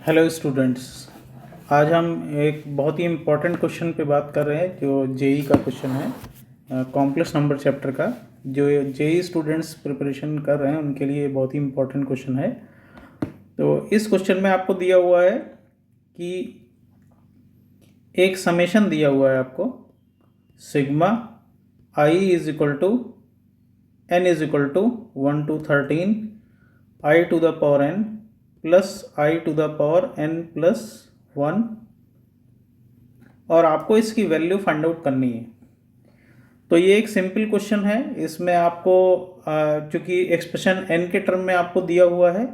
Hello students. आज हम एक बहुत ही इम्पोर्टेंट क्वेश्चन पे बात कर रहे हैं जो जेई का क्वेश्चन है, कॉम्प्लेक्स नंबर चैप्टर का। जो जेई स्टूडेंट्स प्रिपरेशन कर रहे हैं उनके लिए बहुत ही इम्पोर्टेंट क्वेश्चन है। तो इस क्वेश्चन में आपको दिया हुआ है कि एक समेशन दिया हुआ है आपको, sigma i is equal to n is equal to 1 to 13 i to the power n plus i to the power n plus 1, और आपको इसकी वैल्यू फाइंड आउट करनी है। तो ये एक सिंपल क्वेश्चन है। इसमें आपको चूँकि एक्सप्रेशन एन के टर्म में आपको दिया हुआ है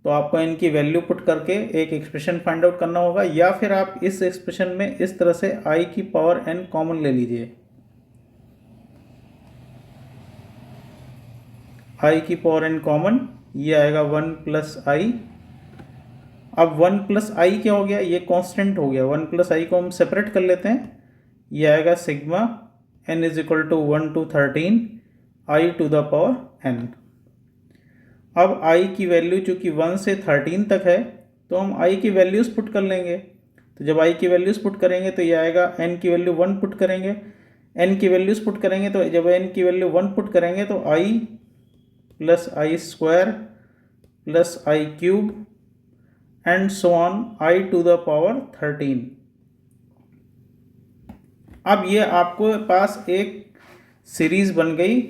तो आपको एन की वैल्यू पुट करके एक एक्सप्रेशन फाइंड आउट करना होगा, या फिर आप इस एक्सप्रेशन में इस तरह से आई की पावर एन कॉमन ले लीजिए। आई की पावर एन कॉमन, ये आएगा 1 प्लस आई। अब 1 प्लस आई क्या हो गया, ये कांस्टेंट हो गया। 1 प्लस आई को हम सेपरेट कर लेते हैं, ये आएगा sigma n is equal to 1 to 13 i to the power n. अब आई की वैल्यू चूँकि 1 से 13 तक है तो हम आई की वैल्यूज़ पुट कर लेंगे। तो जब आई की वैल्यूज़ पुट करेंगे तो ये आएगा, एन की वैल्यू 1 पुट करेंगे, एन की वैल्यूज़ पुट करेंगे तो जब एन की वैल्यू 1 पुट करेंगे तो i plus i square plus i cube and so on i to the power 13। अब ये आपको पास एक सीरीज़ बन गई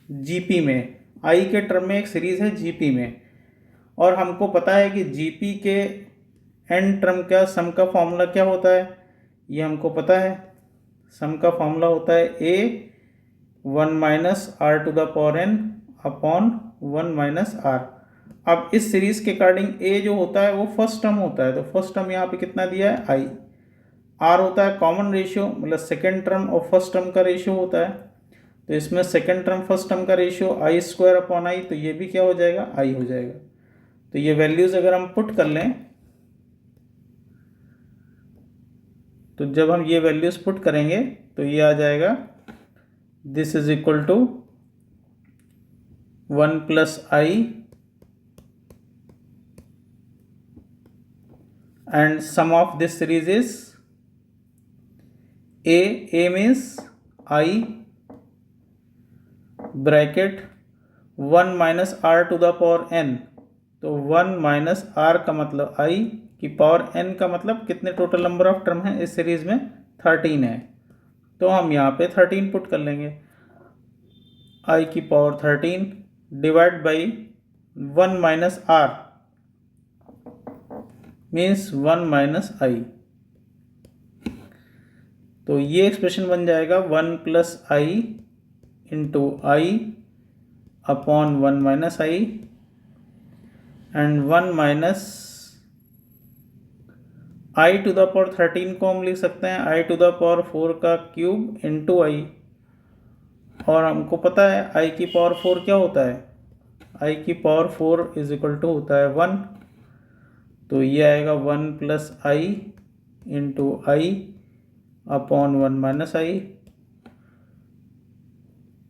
जीपी में, आई के टर्म में एक सीरीज़ है जीपी में, और हमको पता है कि जीपी के एन टर्म का सम का फॉर्मूला क्या होता है, ये हमको पता है। सम का फॉर्मूला होता है a 1 minus r to the power n upon 1 minus r. अब इस सीरीज़ के अकॉर्डिंग ए जो होता है वो फर्स्ट टर्म होता है, तो फर्स्ट टर्म यहाँ पे कितना दिया है आई। आर होता है कॉमन रेशियो, मतलब सेकेंड टर्म और फर्स्ट टर्म का रेशियो होता है। तो इसमें सेकेंड टर्म फर्स्ट टर्म का ratio I square upon I, तो ये भी क्या हो जाएगा, आई हो जाएगा। तो ये वैल्यूज़ अगर हम पुट कर लें तो जब हम ये वैल्यूज़ पुट करेंगे तो ये आ जाएगा, this is equal to 1 plus i and sum of this series is a means I bracket 1 minus r to the power n। तो 1 माइनस आर का मतलब i की पावर n का मतलब कितने टोटल नंबर ऑफ टर्म है इस series में, 13 है। तो हम यहाँ पे 13 पुट कर लेंगे, i की power 13 divide by 1 minus r means 1 minus i. तो ये एक्सप्रेशन बन जाएगा 1 plus i into i upon 1 minus i, and 1 minus i to the power 13 को हम लिख सकते हैं आई टू द पावर 4 का क्यूब इंटू आई, और हमको पता है आई की पावर 4 क्या होता है, आई की पावर 4 इज इक्वल टू होता है 1। तो ये आएगा 1 plus i into i upon 1 minus i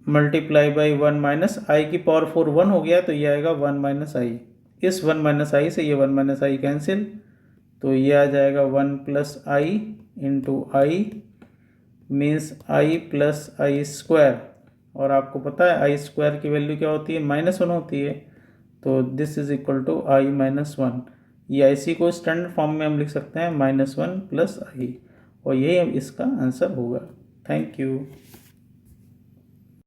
multiply by 1 minus i की पावर 4 1 हो गया, तो ये आएगा 1 माइनस आई। इस 1 माइनस आई से ये 1 माइनस आई कैंसिल, तो ये आ जाएगा 1 plus i into I means I plus i square, और आपको पता है आई स्क्वायर की वैल्यू क्या होती है, -1 होती है। तो this is equal to i minus 1। ये IC को स्टैंडर्ड फॉर्म में हम लिख सकते हैं -1 प्लस आई, और यही इसका आंसर होगा। Thank you.